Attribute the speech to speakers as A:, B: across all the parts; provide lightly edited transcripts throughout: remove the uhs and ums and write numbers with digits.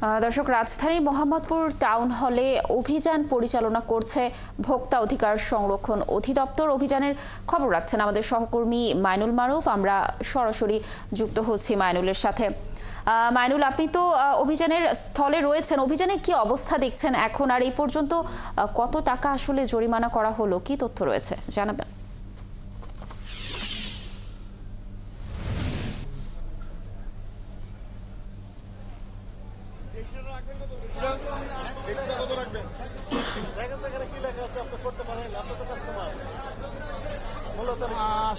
A: দর্শক, রাজধানীর মোহাম্মদপুর টাউন হলে অভিযান পরিচালনা করছে ভোক্তা অধিকার সংরক্ষণ অধিদপ্তর। অভিযানের খবর রাখছেন আমাদের সহকর্মী মাইনুল মারুফ। আমরা সরাসরি যুক্ত হচ্ছি মাইনুলের সাথে। মাইনুল, আপনি তো অভিযানের স্থলে রয়েছেন, অভিযানের কি অবস্থা দেখছেন এখন, আর এই পর্যন্ত কত টাকা আসলে জরিমানা করা হলো, কি তথ্য রয়েছে জানাবেন?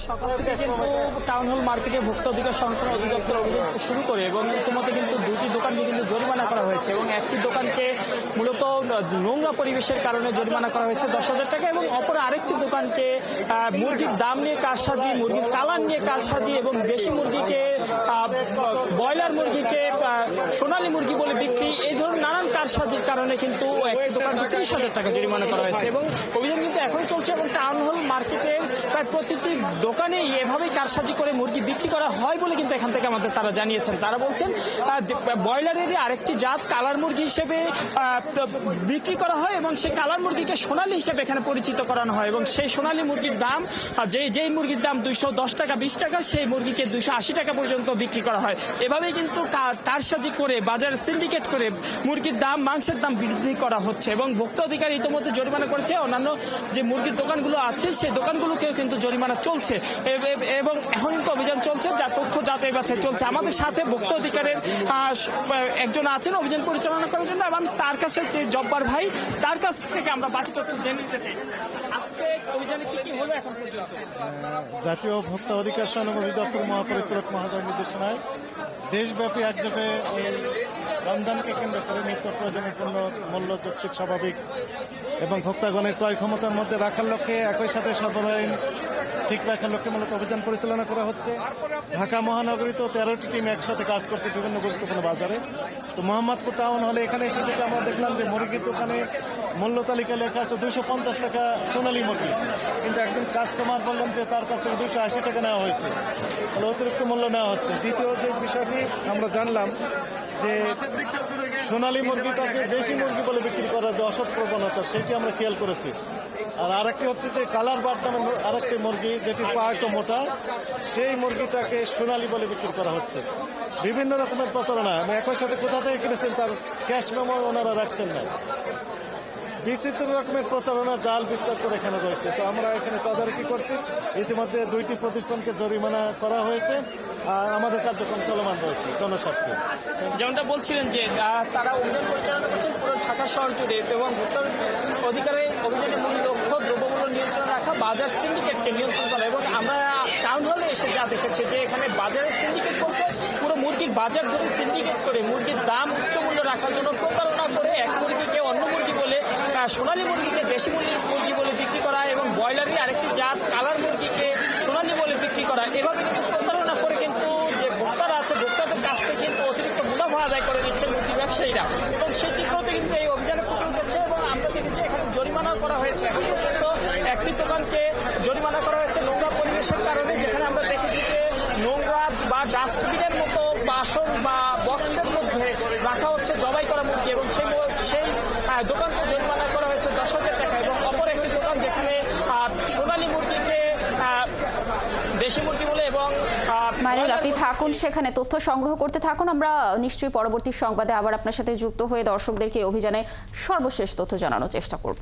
B: সকাল থেকে কিন্তু টাউন হল মার্কেটে ভোক্তা অধিকার সংরক্ষণ অধিদপ্তর অভিযান শুরু করে এবং ইতিমধ্যে কিন্তু দুটি দোকানকে কিন্তু জরিমানা করা হয়েছে এবং একটি দোকানকে মূলত নোংরা পরিবেশের কারণে জরিমানা করা হয়েছে 10,000 টাকা এবং অপর আরেকটি দোকানকে মুরগির দাম নিয়ে কারসাজি, মুরগির কালার নিয়ে কারসাজি এবং দেশি মুরগিকে ব্রয়লার মুরগিকে সোনালী মুরগি বলে বিক্রি, এই ধরনের নানান কারসাজির কারণে কিন্তু একটি দোকানকে 30,000 টাকা জরিমানা করা হয়েছে এবং অভিযান কিন্তু এখনো চলছে এবং টাউন হল মার্কেটের প্রায় প্রতিটি দোকানেই এভাবেই কারসাজি করে মুরগি বিক্রি করা হয় বলে কিন্তু এখান থেকে আমাদের তারা জানিয়েছেন। তারা বলছেন ব্রয়লারেরই আরেকটি জাত কালার মুরগি হিসেবে বিক্রি করা হয় এবং সেই কালার মুরগিকে সোনালী হিসেবে এখানে পরিচিত করানো হয় এবং সেই সোনালী মুরগির দাম যেই মুরগির দাম 210 টাকা 20 টাকা, সেই মুরগিকে 280 টাকা পর্যন্ত বিক্রি করা হয়। এভাবেই কিন্তু কারসাজি করে বাজার সিন্ডিকেট করে মুরগির দাম, মাংসের দাম বৃদ্ধি করা হচ্ছে এবং ভোক্তা অধিকার ইতিমধ্যে জরিমানা করেছে। অন্যান্য যে মুরগির দোকানগুলো আছে সেই দোকানগুলোকেও কিন্তু জরিমানা চলছে এবং এখন কিন্তু অভিযান চলছে, যা তথ্য যাচাই বাছাই চলছে। আমাদের সাথে ভোক্তা অধিকারের একজন আছেন অভিযান পরিচালনা করার জন্য এবং তার কাছে যে জব্বার ভাই, তার কাছ থেকে আমরা বাকি তথ্য জেনে নিতে চাই। আজকে অভিযানে কি কি হলো এখন পর্যন্ত?
C: জাতীয় ভোক্তা অধিকার সংরক্ষণ অধিদপ্তর মহাপরিচালক মহোদয়ের নির্দেশনায় দেশব্যাপী একযোগে এই রমজানকে কেন্দ্র করে নিত্য প্রয়োজনীয় পণ্য মূল্য যৌক্তিক, স্বাভাবিক এবং ভোক্তাগণের ক্রয় ক্ষমতার মধ্যে রাখার লক্ষ্যে একই সাথে সরবরাহ ঠিক রাখার লক্ষ্যে মূলত অভিযান পরিচালনা করা হচ্ছে। ঢাকা মহানগরীতে 13টি টিম একসাথে কাজ করছে বিভিন্ন গুরুত্বপূর্ণ বাজারে। তো মোহাম্মদপুর টাউন হলে এখানে এসে যেটা আমরা দেখলাম যে মুরগির দোকানে মূল্য তালিকা লেখা আছে 250 টাকা সোনালী মুরগি, কিন্তু একজন কাস্টমার বললেন যে তার কাছ থেকে 280 টাকা নেওয়া হয়েছে, তাহলে অতিরিক্ত মূল্য নেওয়া হচ্ছে। দ্বিতীয় যে বিষয়টি আমরা জানলাম যে সোনালী মুরগিটাকে দেশি মুরগি বলে বিক্রি করার যে অসৎ প্রবণতা, সেটি আমরা খেয়াল করেছি। আর আরেকটি হচ্ছে যে কালার বার্ড নামের আরেকটি মুরগি, যেটি পা একটু মোটা, সেই মুরগিটাকে সোনালী বলে বিক্রি করা হচ্ছে। বিভিন্ন রকমের প্রতারণা, একই সাথে কোথা থেকে কিনেছেন তার ক্যাশ মেমো ওনারা রাখছেন না। বিচিত্র রকমের প্রতারণা জাল বিস্তার করে এখানে রয়েছে। তো আমরা এখানে তদারকি করছি, ইতিমধ্যে 2টি প্রতিষ্ঠানকে জরিমানা করা হয়েছে আর আমাদের কার্যক্রম চলমান রয়েছে জনস্বার্থে।
B: যেমনটা বলছিলেন যে তারা অভিযান পরিচালনা করছেন পুরো ঢাকা শহর জুড়ে এবং ভোক্তা অধিকারের অভিযানের মূল লক্ষ্য দ্রব্যমূল্য নিয়ন্ত্রণ রাখা, বাজার সিন্ডিকেটকে নিয়ন্ত্রণ করা এবং আমরা টাউন হলে এসে যা দেখেছি যে এখানে বাজারের সিন্ডিকেট বলতে পুরো মুরগির বাজার ধরে সিন্ডিকেট করে মুরগির দাম উচ্চ মূল্য রাখার জন্য প্রতারণা করে এক মুরগিকে অন্য মুরগি বলে, সোনালী মুরগিকে দেশি মুরগি বলে বিক্রি করা এবং ব্রয়লারের আরেকটি জাত কালার মুরগিকে সোনালী বলে বিক্রি করা, এভাবে কিন্তু প্রতারণা করে কিন্তু যে ভোক্তারা আছে ভোক্তাদের কাছ থেকে কিন্তু অতিরিক্ত মুনাফা আদায় করে নিচ্ছে মুরগি ব্যবসায়ীরা এবং সেই চিত্রতে কিন্তু এই অভিযানে ফুটে উঠেছে এবং আমরা দেখেছি এখানে জরিমানাও করা হয়েছে। এখন পর্যন্ত একটি দোকানকে জরিমানা করা হয়েছে নোংরা পরিবেশের কারণে, যেখানে আমরা দেখেছি যে নোংরা বা ডাস্টবিনের মতো বাসন বা বক্সের মধ্যে রাখা হচ্ছে জবাই করা মুরগি এবং সেই দোকানকে জরিমানা করা হয়েছে 10,000 টাকা এবং অপর একটি দোকান যেখানে সোনালী মুরগিকে দেশি মুরগি বলে এবং
A: মাইনুল, আপনি থাকুন সেখানে, তথ্য সংগ্রহ করতে থাকুন। আমরা নিশ্চয়ই পরবর্তী সংবাদে আবার আপনার সাথে যুক্ত হয়ে দর্শকদেরকে অভিযানে সর্বশেষ তথ্য জানানোর চেষ্টা করব।